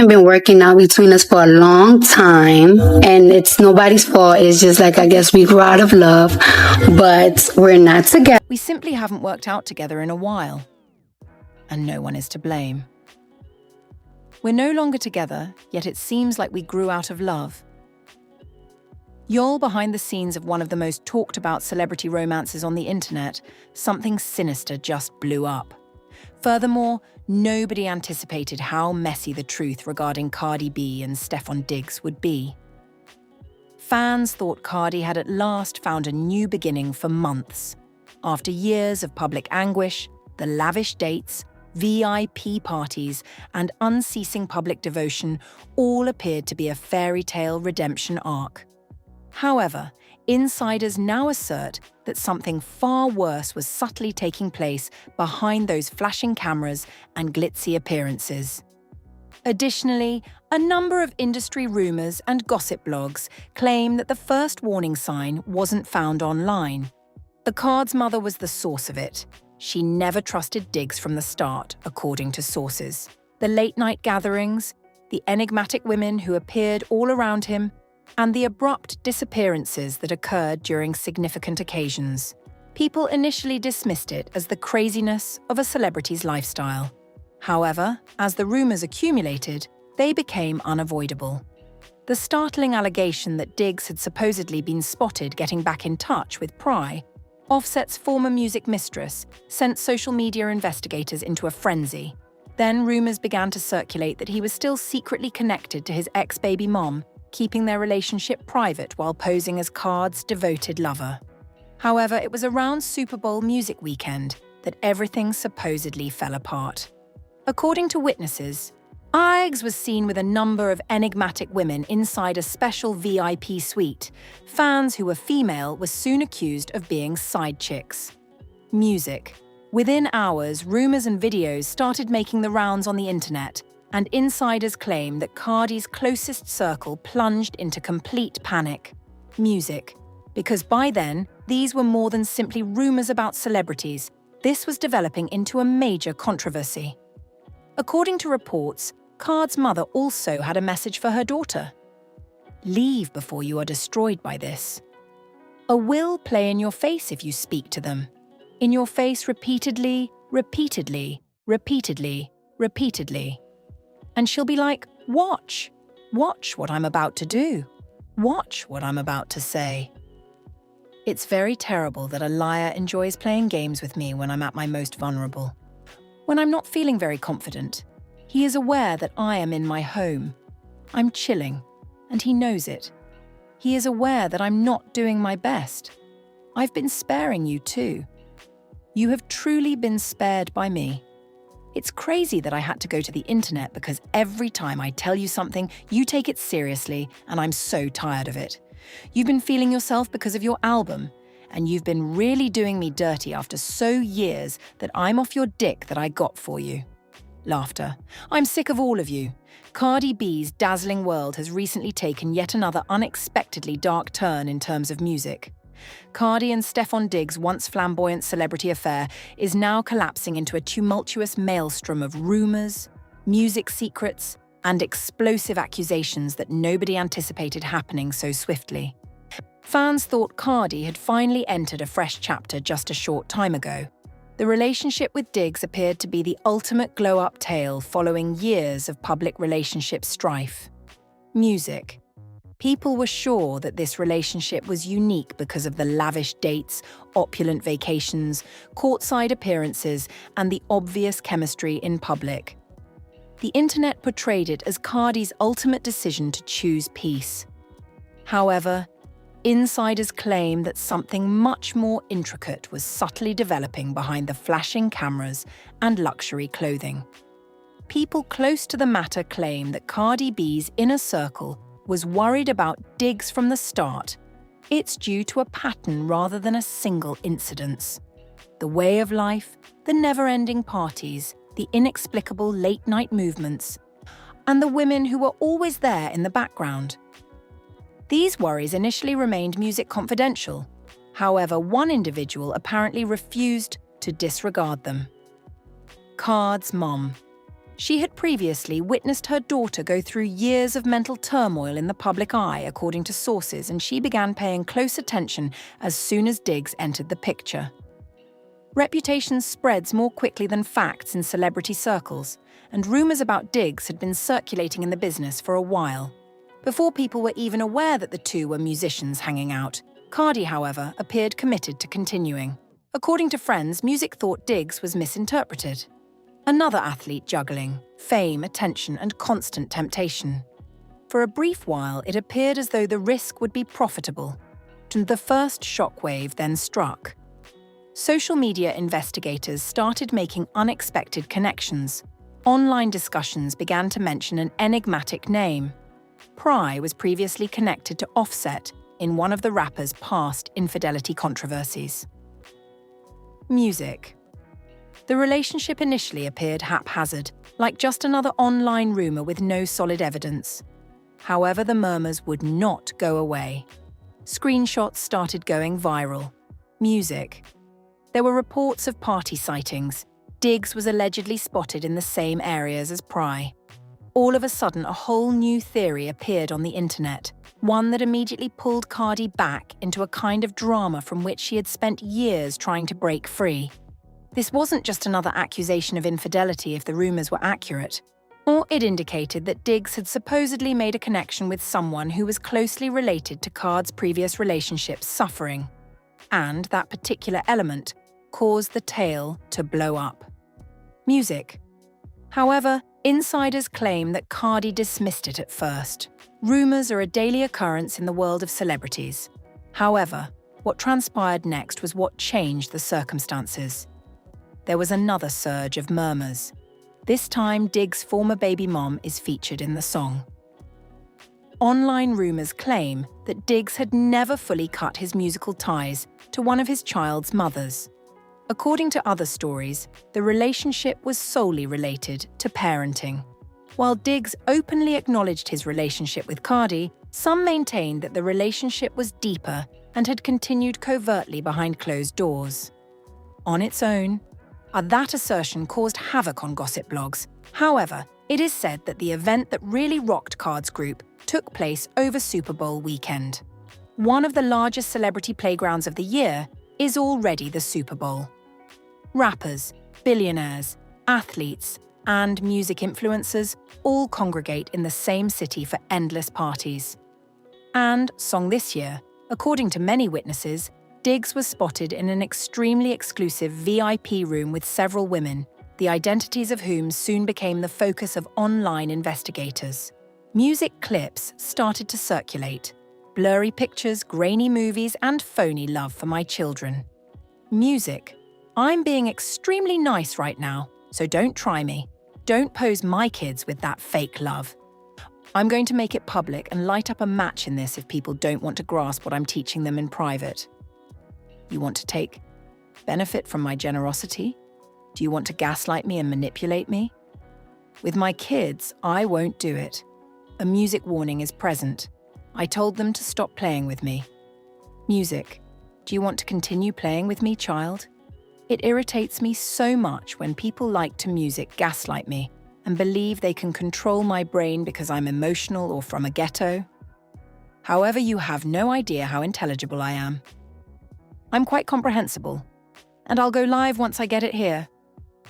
Been working out between us for a long time, and it's nobody's fault. It's just like, I guess we grew out of love, but we're not together. We simply haven't worked out together in a while, and no one is to blame. We're no longer together, yet it seems like we grew out of love. You're behind the scenes of one of the most talked about celebrity romances on the internet. Something sinister just blew up. Furthermore, nobody anticipated how messy the truth regarding Cardi B and Stefon Diggs would be. Fans thought Cardi had at last found a new beginning for months. After years of public anguish, the lavish dates, VIP parties, and unceasing public devotion all appeared to be a fairy tale redemption arc. However, insiders now assert that something far worse was subtly taking place behind those flashing cameras and glitzy appearances. Additionally, a number of industry rumors and gossip blogs claim that the first warning sign wasn't found online. The card's mother was the source of it. She never trusted Diggs from the start, according to sources. The late-night gatherings, the enigmatic women who appeared all around him, and the abrupt disappearances that occurred during significant occasions. People initially dismissed it as the craziness of a celebrity's lifestyle. However, as the rumors accumulated, they became unavoidable. The startling allegation that Diggs had supposedly been spotted getting back in touch with Pry, Offset's former music mistress, sent social media investigators into a frenzy. Then rumors began to circulate that he was still secretly connected to his ex-baby mom, keeping their relationship private while posing as Card's devoted lover. However, it was around Super Bowl music weekend that everything supposedly fell apart. According to witnesses, Diggs was seen with a number of enigmatic women inside a special VIP suite. Fans who were female were soon accused of being side chicks. Music. Within hours, rumors and videos started making the rounds on the internet, and insiders claim that Cardi's closest circle plunged into complete panic. Music. Because by then, these were more than simply rumors about celebrities. This was developing into a major controversy. According to reports, Card's mother also had a message for her daughter. Leave before you are destroyed by this. A will play in your face if you speak to them. In your face repeatedly, repeatedly, repeatedly, repeatedly. And she'll be like, watch. Watch what I'm about to do. Watch what I'm about to say. It's very terrible that a liar enjoys playing games with me when I'm at my most vulnerable. When I'm not feeling very confident, he is aware that I am in my home. I'm chilling, and he knows it. He is aware that I'm not doing my best. I've been sparing you too. You have truly been spared by me. It's crazy that I had to go to the internet because every time I tell you something, you take it seriously, and I'm so tired of it. You've been feeling yourself because of your album, and you've been really doing me dirty after so years that I'm off your dick that I got for you. Laughter. I'm sick of all of you. Cardi B's dazzling world has recently taken yet another unexpectedly dark turn in terms of music. Cardi and Stefon Diggs' once flamboyant celebrity affair is now collapsing into a tumultuous maelstrom of rumors, music secrets, and explosive accusations that nobody anticipated happening so swiftly. Fans thought Cardi had finally entered a fresh chapter just a short time ago. The relationship with Diggs appeared to be the ultimate glow-up tale following years of public relationship strife. Music. People were sure that this relationship was unique because of the lavish dates, opulent vacations, courtside appearances, and the obvious chemistry in public. The internet portrayed it as Cardi's ultimate decision to choose peace. However, insiders claim that something much more intricate was subtly developing behind the flashing cameras and luxury clothing. People close to the matter claim that Cardi B's inner circle was worried about Diggs from the start. It's due to a pattern rather than a single incidence. The way of life, the never-ending parties, the inexplicable late-night movements, and the women who were always there in the background. These worries initially remained music confidential. However, one individual apparently refused to disregard them. Card's mom. She had previously witnessed her daughter go through years of mental turmoil in the public eye, according to sources, and she began paying close attention as soon as Diggs entered the picture. Reputation spreads more quickly than facts in celebrity circles, and rumours about Diggs had been circulating in the business for a while. Before people were even aware that the two were musicians hanging out, Cardi, however, appeared committed to continuing. According to friends, music thought Diggs was misinterpreted. Another athlete juggling fame, attention, and constant temptation. For a brief while, it appeared as though the risk would be profitable. The first shockwave then struck. Social media investigators started making unexpected connections. Online discussions began to mention an enigmatic name. Pry was previously connected to Offset in one of the rapper's past infidelity controversies. Music. The relationship initially appeared haphazard, like just another online rumor with no solid evidence. However, the murmurs would not go away. Screenshots started going viral. Music. There were reports of party sightings. Diggs was allegedly spotted in the same areas as Pry. All of a sudden, a whole new theory appeared on the internet, one that immediately pulled Cardi back into a kind of drama from which she had spent years trying to break free. This wasn't just another accusation of infidelity if the rumors were accurate, or it indicated that Diggs had supposedly made a connection with someone who was closely related to Card's previous relationships suffering. And that particular element caused the tale to blow up. Music. However, insiders claim that Cardi dismissed it at first. Rumors are a daily occurrence in the world of celebrities. However, what transpired next was what changed the circumstances. There was another surge of murmurs. This time, Diggs' former baby mom is featured in the song. Online rumors claim that Diggs had never fully cut his musical ties to one of his child's mothers. According to other stories, the relationship was solely related to parenting. While Diggs openly acknowledged his relationship with Cardi, some maintained that the relationship was deeper and had continued covertly behind closed doors. On its own, that assertion caused havoc on gossip blogs. However, it is said that the event that really rocked Card's group took place over Super Bowl weekend. One of the largest celebrity playgrounds of the year is already the Super Bowl. Rappers, billionaires, athletes, and music influencers all congregate in the same city for endless parties. And, song this year, according to many witnesses, Diggs was spotted in an extremely exclusive VIP room with several women, the identities of whom soon became the focus of online investigators. Music clips started to circulate. Blurry pictures, grainy movies, and phony love for my children. Music. I'm being extremely nice right now, so don't try me. Don't pose my kids with that fake love. I'm going to make it public and light up a match in this if people don't want to grasp what I'm teaching them in private. You want to take benefit from my generosity? Do you want to gaslight me and manipulate me? With my kids, I won't do it. A music warning is present. I told them to stop playing with me. Music. Do you want to continue playing with me, child? It irritates me so much when people like to music gaslight me and believe they can control my brain because I'm emotional or from a ghetto. However, you have no idea how intelligible I am. I'm quite comprehensible, and I'll go live once I get it here.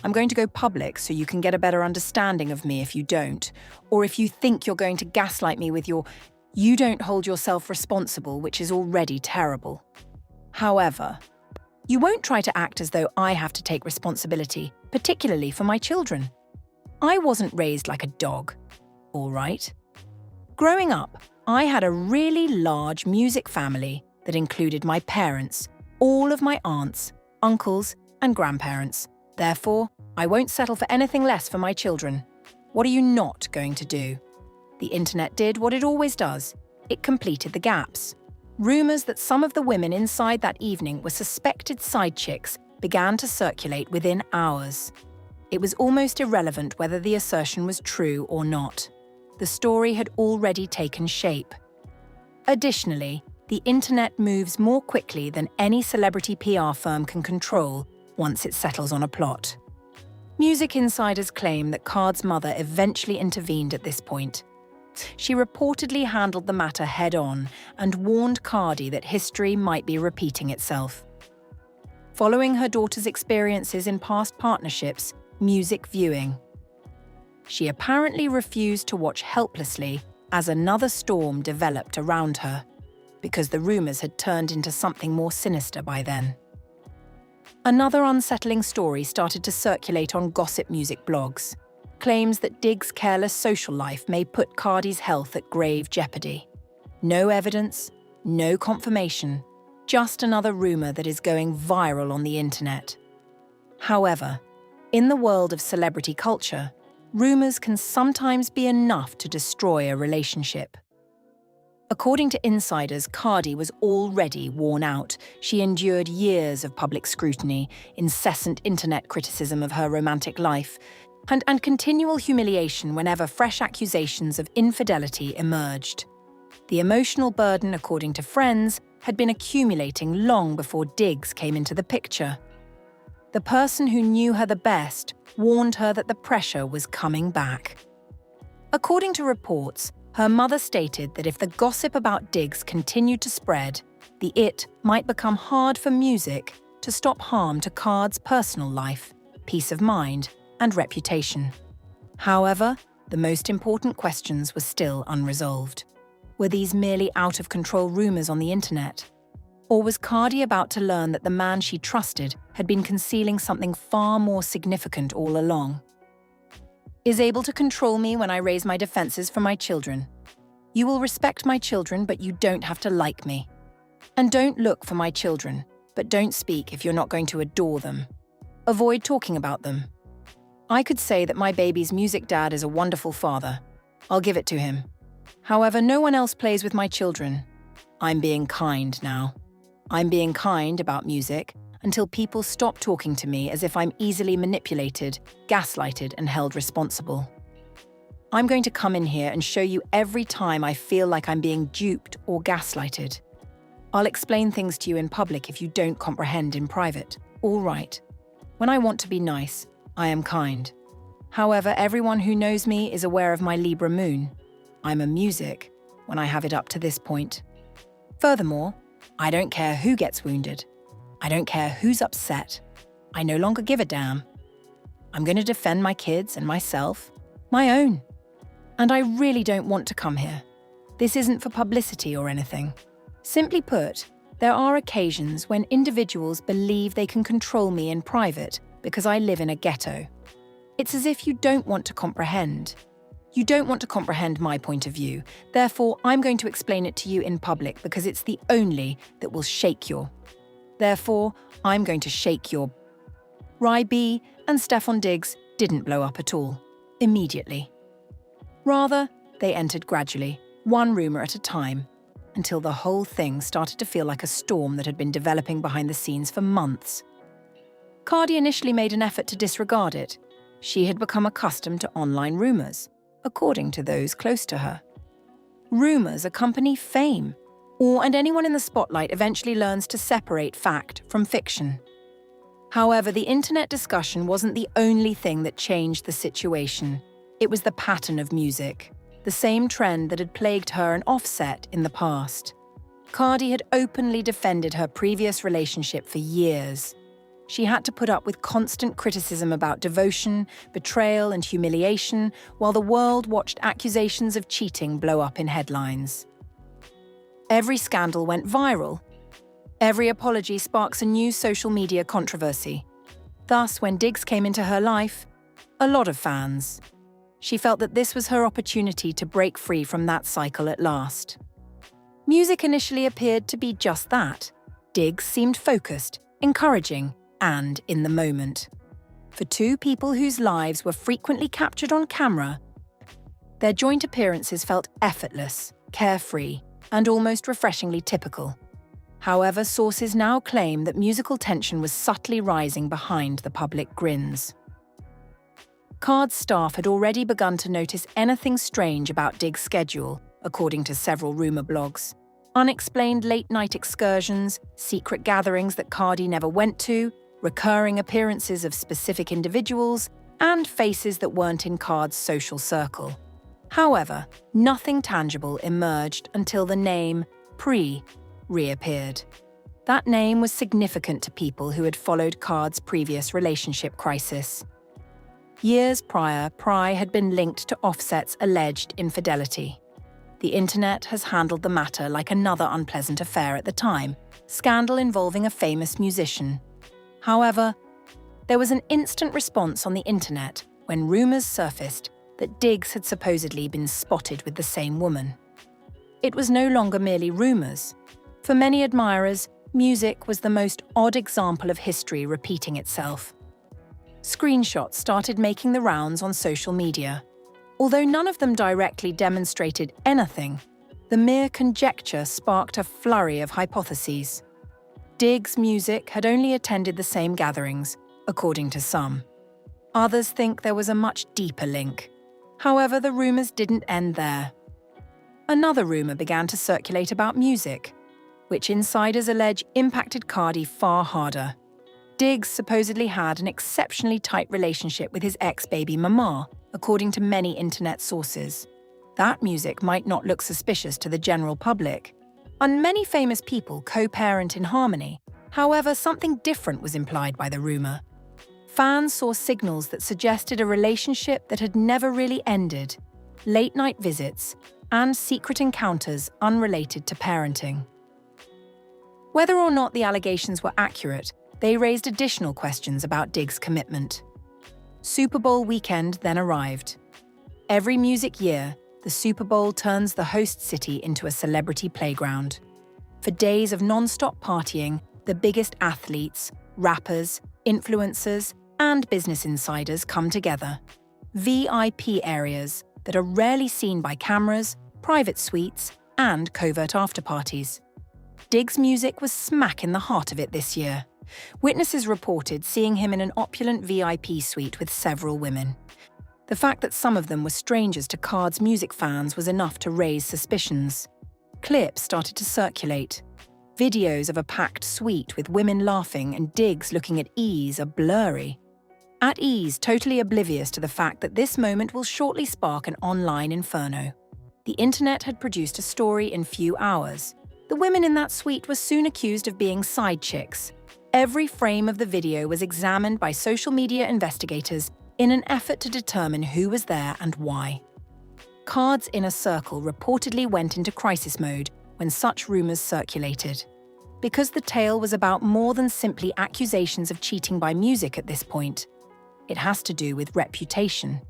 I'm going to go public so you can get a better understanding of me if you don't, or if you think you're going to gaslight me with your "you don't hold yourself responsible," which is already terrible. However, you won't try to act as though I have to take responsibility, particularly for my children. I wasn't raised like a dog, all right? Growing up, I had a really large music family that included my parents, all of my aunts, uncles, and grandparents. Therefore, I won't settle for anything less for my children. What are you not going to do? The internet did what it always does. It completed the gaps. Rumors that some of the women inside that evening were suspected side chicks began to circulate within hours. It was almost irrelevant whether the assertion was true or not. The story had already taken shape. Additionally, the internet moves more quickly than any celebrity PR firm can control once it settles on a plot. Music insiders claim that Card's mother eventually intervened at this point. She reportedly handled the matter head-on and warned Cardi that history might be repeating itself. Following her daughter's experiences in past partnerships, music viewing, she apparently refused to watch helplessly as another storm developed around her, because the rumors had turned into something more sinister by then. Another unsettling story started to circulate on gossip music blogs. Claims that Diggs' careless social life may put Cardi's health at grave jeopardy. No evidence, no confirmation, just another rumor that is going viral on the internet. However, in the world of celebrity culture, rumors can sometimes be enough to destroy a relationship. According to insiders, Cardi was already worn out. She endured years of public scrutiny, incessant internet criticism of her romantic life, and continual humiliation whenever fresh accusations of infidelity emerged. The emotional burden, according to friends, had been accumulating long before Diggs came into the picture. The person who knew her the best warned her that the pressure was coming back. According to reports, her mother stated that if the gossip about Diggs continued to spread, the it might become hard for music to stop harm to Card's personal life, peace of mind, and reputation. However, the most important questions were still unresolved. Were these merely out-of-control rumors on the internet? Or was Cardi about to learn that the man she trusted had been concealing something far more significant all along? Is able to control me when I raise my defenses for my children. You will respect my children, but you don't have to like me. And don't look for my children, but don't speak if you're not going to adore them. Avoid talking about them. I could say that my baby's music dad is a wonderful father. I'll give it to him. However, no one else plays with my children. I'm being kind now. I'm being kind about music until people stop talking to me as if I'm easily manipulated, gaslighted, and held responsible. I'm going to come in here and show you every time I feel like I'm being duped or gaslighted. I'll explain things to you in public if you don't comprehend in private. All right. When I want to be nice, I am kind. However, everyone who knows me is aware of my Libra moon. I'm a music when I have it up to this point. Furthermore, I don't care who gets wounded. I don't care who's upset. I no longer give a damn. I'm going to defend my kids and myself, my own. And I really don't want to come here. This isn't for publicity or anything. Simply put, there are occasions when individuals believe they can control me in private because I live in a ghetto. It's as if you don't want to comprehend. You don't want to comprehend my point of view. Therefore, I'm going to explain it to you in public because it's the only that will shake your. Therefore, I'm going to shake your. Rai B and Stefon Diggs didn't blow up at all, immediately. Rather, they entered gradually, one rumor at a time, until the whole thing started to feel like a storm that had been developing behind the scenes for months. Cardi initially made an effort to disregard it. She had become accustomed to online rumors, according to those close to her. Rumors accompany fame, and anyone in the spotlight eventually learns to separate fact from fiction. However, the internet discussion wasn't the only thing that changed the situation. It was the pattern of music, the same trend that had plagued her and Offset in the past. Cardi had openly defended her previous relationship for years. She had to put up with constant criticism about devotion, betrayal, and humiliation, while the world watched accusations of cheating blow up in headlines. Every scandal went viral. Every apology sparks a new social media controversy. Thus, when Diggs came into her life, a lot of fans. She felt that this was her opportunity to break free from that cycle at last. Music initially appeared to be just that. Diggs seemed focused, encouraging, and in the moment. For two people whose lives were frequently captured on camera, their joint appearances felt effortless, carefree, and almost refreshingly typical. However, sources now claim that musical tension was subtly rising behind the public grins. Card's staff had already begun to notice anything strange about Diggs' schedule, according to several rumor blogs. Unexplained late-night excursions, secret gatherings that Cardi never went to, recurring appearances of specific individuals, and faces that weren't in Card's social circle. However, nothing tangible emerged until the name Pri reappeared. That name was significant to people who had followed Card's previous relationship crisis. Years prior, Pri had been linked to Offset's alleged infidelity. The internet has handled the matter like another unpleasant affair at the time, scandal involving a famous musician. However, there was an instant response on the internet when rumors surfaced that Diggs had supposedly been spotted with the same woman. It was no longer merely rumors. For many admirers, music was the most odd example of history repeating itself. Screenshots started making the rounds on social media. Although none of them directly demonstrated anything, the mere conjecture sparked a flurry of hypotheses. Diggs' music had only attended the same gatherings, according to some. Others think there was a much deeper link. However, the rumors didn't end there. Another rumor began to circulate about music, which insiders allege impacted Cardi far harder. Diggs supposedly had an exceptionally tight relationship with his ex-baby mama, according to many internet sources. That music might not look suspicious to the general public, and many famous people co-parent in harmony. However, something different was implied by the rumor. Fans saw signals that suggested a relationship that had never really ended, late-night visits, and secret encounters unrelated to parenting. Whether or not the allegations were accurate, they raised additional questions about Diggs' commitment. Super Bowl weekend then arrived. Every music year, the Super Bowl turns the host city into a celebrity playground. For days of non-stop partying, the biggest athletes, rappers, influencers, and business insiders come together. VIP areas that are rarely seen by cameras, private suites, and covert after-parties. Diggs' music was smack in the heart of it this year. Witnesses reported seeing him in an opulent VIP suite with several women. The fact that some of them were strangers to Card's music fans was enough to raise suspicions. Clips started to circulate. Videos of a packed suite with women laughing and Diggs looking at ease are blurry. At ease, totally oblivious to the fact that this moment will shortly spark an online inferno. The internet had produced a story in few hours. The women in that suite were soon accused of being side chicks. Every frame of the video was examined by social media investigators in an effort to determine who was there and why. Card's inner circle reportedly went into crisis mode when such rumors circulated. Because the tale was about more than simply accusations of cheating by music at this point, it has to do with reputation.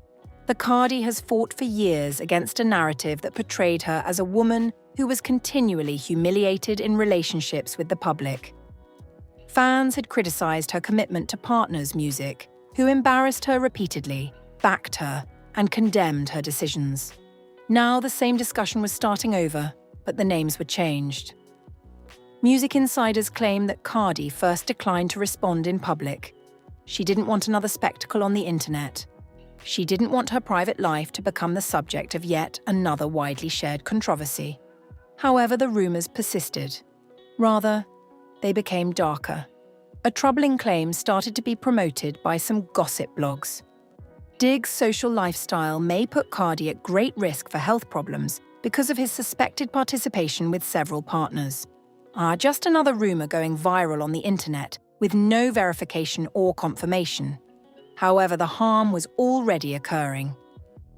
The Cardi has fought for years against a narrative that portrayed her as a woman who was continually humiliated in relationships with the public. Fans had criticized her commitment to partners' music, who embarrassed her repeatedly, backed her, and condemned her decisions. Now the same discussion was starting over, but the names were changed. Music insiders claim that Cardi first declined to respond in public. She didn't want another spectacle on the internet. She didn't want her private life to become the subject of yet another widely shared controversy. However, the rumors persisted. Rather, they became darker. A troubling claim started to be promoted by some gossip blogs. Diggs' social lifestyle may put Cardi at great risk for health problems because of his suspected participation with several partners. Just another rumor going viral on the internet with no verification or confirmation. However, the harm was already occurring.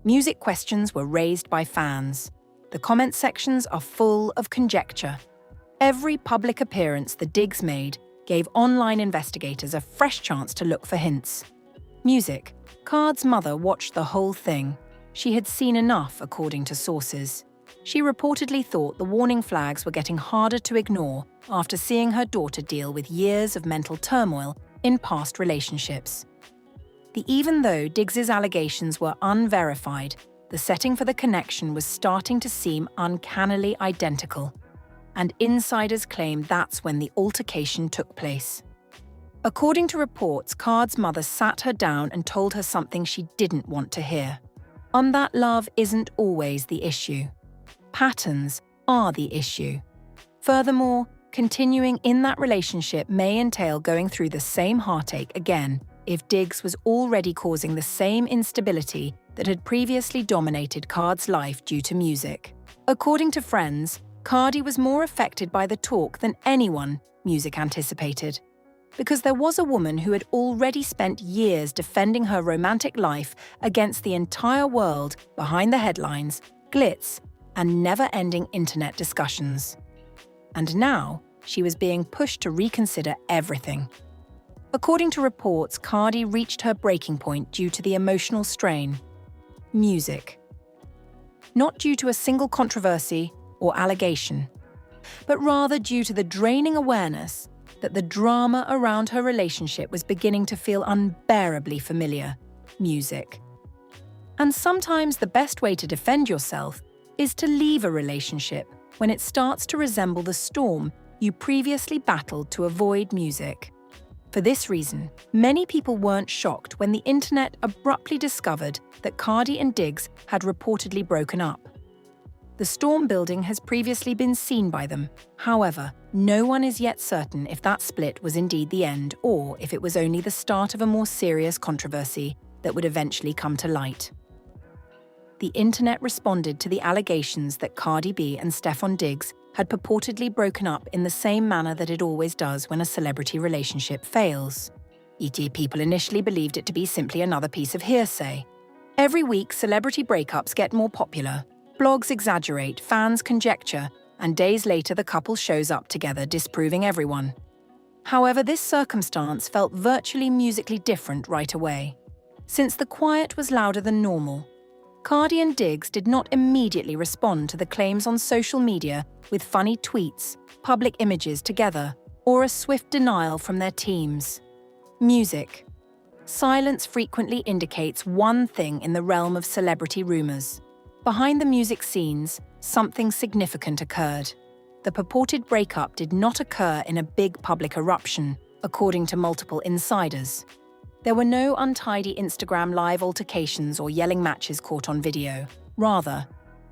Music questions were raised by fans. The comment sections are full of conjecture. Every public appearance the Diggs made gave online investigators a fresh chance to look for hints. Music. Card's mother watched the whole thing. She had seen enough, according to sources. She reportedly thought the warning flags were getting harder to ignore after seeing her daughter deal with years of mental turmoil in past relationships. Even though Diggs's allegations were unverified, the setting for the connection was starting to seem uncannily identical. And insiders claim that's when the altercation took place. According to reports, Card's mother sat her down and told her something she didn't want to hear. That love isn't always the issue. Patterns are the issue. Furthermore, continuing in that relationship may entail going through the same heartache again if Diggs was already causing the same instability that had previously dominated Card's life due to music. According to friends, Cardi was more affected by the talk than anyone music anticipated, because there was a woman who had already spent years defending her romantic life against the entire world behind the headlines, glitz, and never-ending internet discussions. And now, she was being pushed to reconsider everything. According to reports, Cardi reached her breaking point due to the emotional strain. Music. Not due to a single controversy or allegation, but rather due to the draining awareness that the drama around her relationship was beginning to feel unbearably familiar. Music. And sometimes the best way to defend yourself is to leave a relationship when it starts to resemble the storm you previously battled to avoid music. For this reason, many people weren't shocked when the internet abruptly discovered that Cardi and Diggs had reportedly broken up. The storm building has previously been seen by them. However, no one is yet certain if that split was indeed the end or if it was only the start of a more serious controversy that would eventually come to light. The internet responded to the allegations that Cardi B and Stefon Diggs had purportedly broken up in the same manner that it always does when a celebrity relationship fails. People initially believed it to be simply another piece of hearsay. Every week, celebrity breakups get more popular. Blogs exaggerate, fans conjecture, and days later the couple shows up together, disproving everyone. However, this circumstance felt virtually musically different right away. Since the quiet was louder than normal, Cardi and Diggs did not immediately respond to the claims on social media with funny tweets, public images together, or a swift denial from their teams. Music. Silence frequently indicates one thing in the realm of celebrity rumors. Behind the music scenes, something significant occurred. The purported breakup did not occur in a big public eruption, according to multiple insiders. There were no untidy Instagram live altercations or yelling matches caught on video. Rather,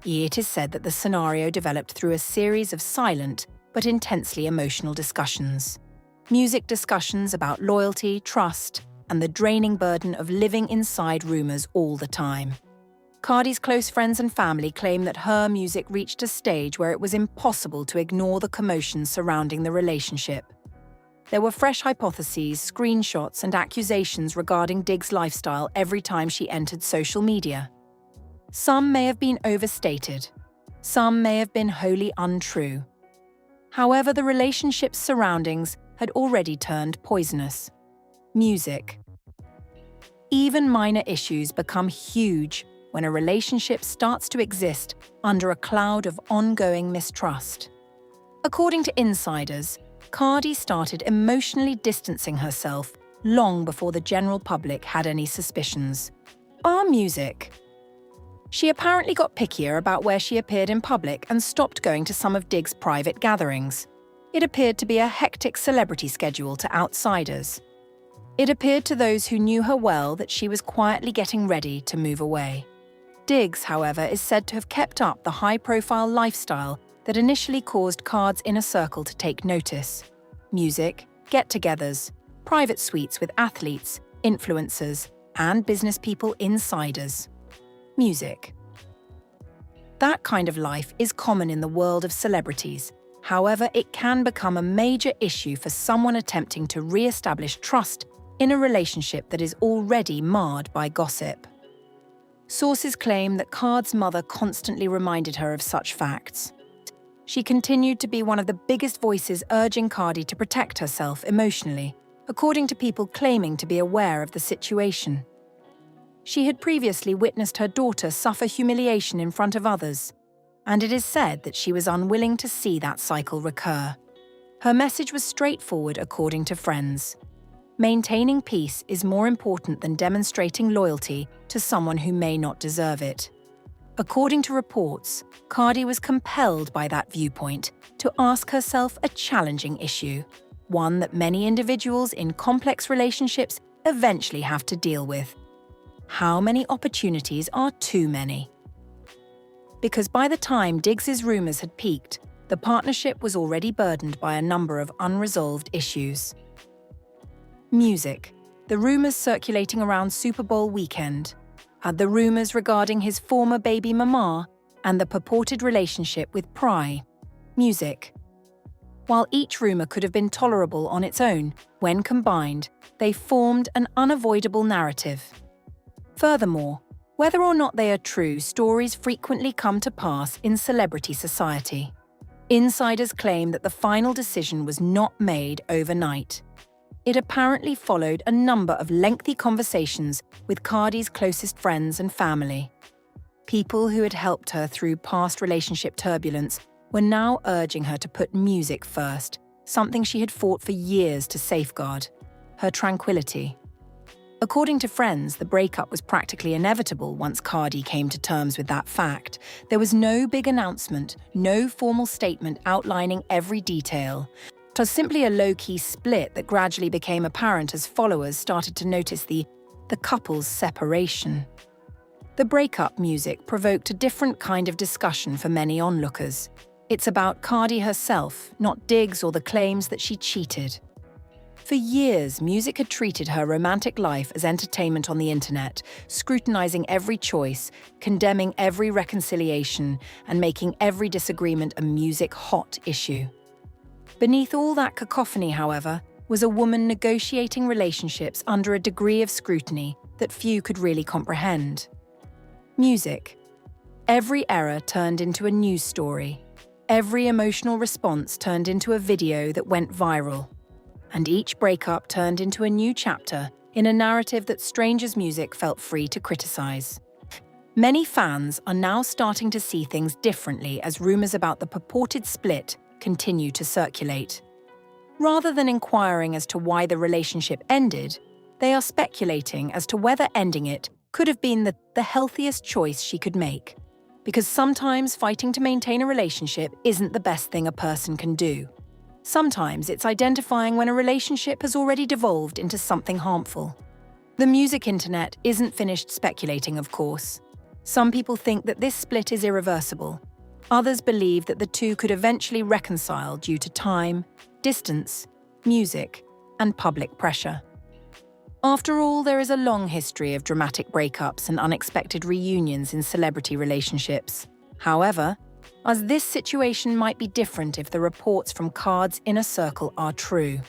it is said that the scenario developed through a series of silent but intensely emotional discussions. Music discussions about loyalty, trust, and the draining burden of living inside rumors all the time. Cardi's close friends and family claim that her music reached a stage where it was impossible to ignore the commotion surrounding the relationship. There were fresh hypotheses, screenshots, and accusations regarding Diggs' lifestyle every time she entered social media. Some may have been overstated. Some may have been wholly untrue. However, the relationship's surroundings had already turned poisonous. Music. Even minor issues become huge when a relationship starts to exist under a cloud of ongoing mistrust. According to insiders, Cardi started emotionally distancing herself long before the general public had any suspicions. Our music. She apparently got pickier about where she appeared in public and stopped going to some of Diggs' private gatherings. It appeared to be a hectic celebrity schedule to outsiders. It appeared to those who knew her well that she was quietly getting ready to move away. Diggs, however, is said to have kept up the high-profile lifestyle that initially caused Card's inner circle to take notice. Music, get-togethers, private suites with athletes, influencers, and business people insiders. Music. That kind of life is common in the world of celebrities. However, it can become a major issue for someone attempting to re-establish trust in a relationship that is already marred by gossip. Sources claim that Card's mother constantly reminded her of such facts. She continued to be one of the biggest voices urging Cardi to protect herself emotionally, according to people claiming to be aware of the situation. She had previously witnessed her daughter suffer humiliation in front of others, and it is said that she was unwilling to see that cycle recur. Her message was straightforward, according to friends. Maintaining peace is more important than demonstrating loyalty to someone who may not deserve it. According to reports, Cardi was compelled by that viewpoint to ask herself a challenging issue, one that many individuals in complex relationships eventually have to deal with. How many opportunities are too many? Because by the time Diggs' rumors had peaked, the partnership was already burdened by a number of unresolved issues. Music. the rumors circulating around Super Bowl weekend, had the rumors regarding his former baby mama, and the purported relationship with music. While each rumor could have been tolerable on its own, when combined, they formed an unavoidable narrative. Furthermore, whether or not they are true, stories frequently come to pass in celebrity society. Insiders claim that the final decision was not made overnight. It apparently followed a number of lengthy conversations with Cardi's closest friends and family. People who had helped her through past relationship turbulence were now urging her to put music first, something she had fought for years to safeguard: her tranquility. According to friends, the breakup was practically inevitable once Cardi came to terms with that fact. There was no big announcement, no formal statement outlining every detail. It was simply a low-key split that gradually became apparent as followers started to notice the couple's separation. The breakup music provoked a different kind of discussion for many onlookers. It's about Cardi herself, not Diggs or the claims that she cheated. For years, music had treated her romantic life as entertainment on the internet, scrutinizing every choice, condemning every reconciliation, and making every disagreement a music-hot issue. Beneath all that cacophony, however, was a woman negotiating relationships under a degree of scrutiny that few could really comprehend. Music. Every error turned into a news story. Every emotional response turned into a video that went viral. And each breakup turned into a new chapter in a narrative that strangers' music felt free to criticize. Many fans are now starting to see things differently as rumors about the purported split continue to circulate. Rather than inquiring as to why the relationship ended, they are speculating as to whether ending it could have been the healthiest choice she could make. Because sometimes fighting to maintain a relationship isn't the best thing a person can do. Sometimes it's identifying when a relationship has already devolved into something harmful. The music internet isn't finished speculating, of course. Some people think that this split is irreversible. Others believe that the two could eventually reconcile due to time, distance, music, and public pressure. After all, there is a long history of dramatic breakups and unexpected reunions in celebrity relationships. However, as this situation might be different if the reports from Cardi's inner circle are true.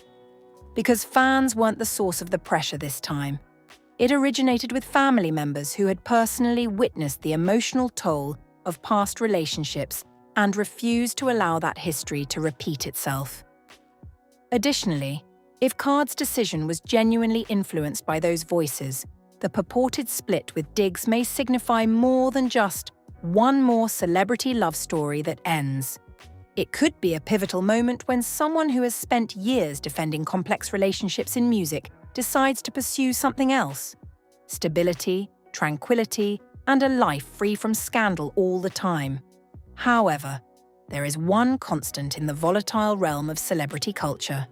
Because fans weren't the source of the pressure this time. It originated with family members who had personally witnessed the emotional toll of past relationships and refused to allow that history to repeat itself. Additionally, if Cardi's decision was genuinely influenced by those voices, the purported split with Diggs may signify more than just one more celebrity love story that ends. It could be a pivotal moment when someone who has spent years defending complex relationships in music decides to pursue something else. Stability, tranquility, and a life free from scandal all the time. However, there is one constant in the volatile realm of celebrity culture.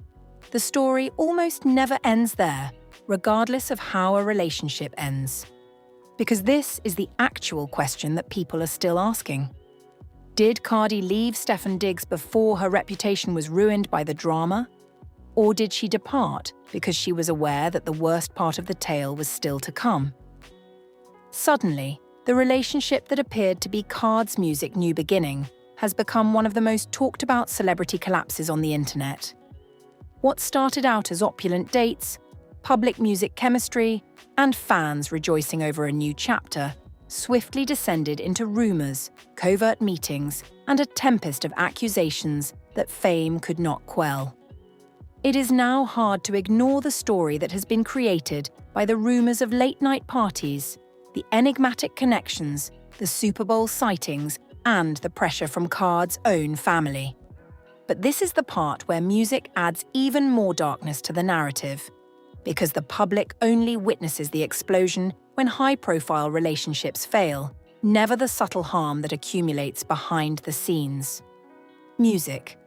The story almost never ends there, regardless of how a relationship ends. Because this is the actual question that people are still asking. Did Cardi leave Stefon Diggs before her reputation was ruined by the drama? Or did she depart because she was aware that the worst part of the tale was still to come? Suddenly, the relationship that appeared to be Cardi's music new beginning has become one of the most talked about celebrity collapses on the internet. What started out as opulent dates, public music chemistry, and fans rejoicing over a new chapter swiftly descended into rumors, covert meetings, and a tempest of accusations that fame could not quell. It is now hard to ignore the story that has been created by the rumors of late-night parties, the enigmatic connections, the Super Bowl sightings, and the pressure from Cardi's own family. But this is the part where music adds even more darkness to the narrative, because the public only witnesses the explosion when high-profile relationships fail, never the subtle harm that accumulates behind the scenes. Music.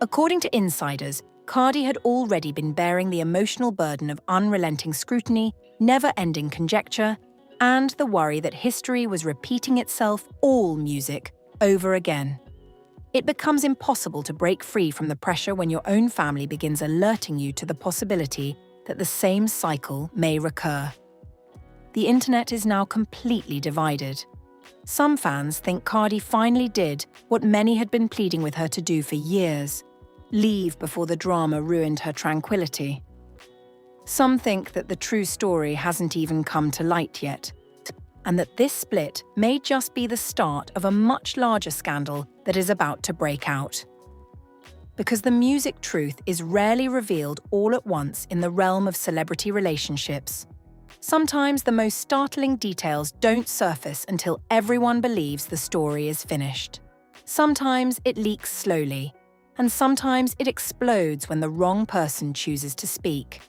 According to insiders, Cardi had already been bearing the emotional burden of unrelenting scrutiny, never-ending conjecture, and the worry that history was repeating itself, all music, over again. It becomes impossible to break free from the pressure when your own family begins alerting you to the possibility that the same cycle may recur. The internet is now completely divided. Some fans think Cardi finally did what many had been pleading with her to do for years: leave before the drama ruined her tranquility. Some think that the true story hasn't even come to light yet, and that this split may just be the start of a much larger scandal that is about to break out. Because the music truth is rarely revealed all at once in the realm of celebrity relationships. Sometimes the most startling details don't surface until everyone believes the story is finished. Sometimes it leaks slowly, and sometimes it explodes when the wrong person chooses to speak.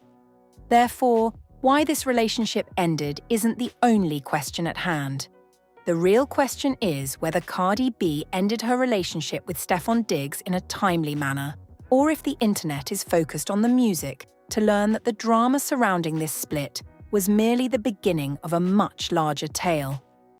Therefore, why this relationship ended isn't the only question at hand. The real question is whether Cardi B ended her relationship with Stefon in a timely manner, or if the internet is focused on the music to learn that the drama surrounding this split was merely the beginning of a much larger tale.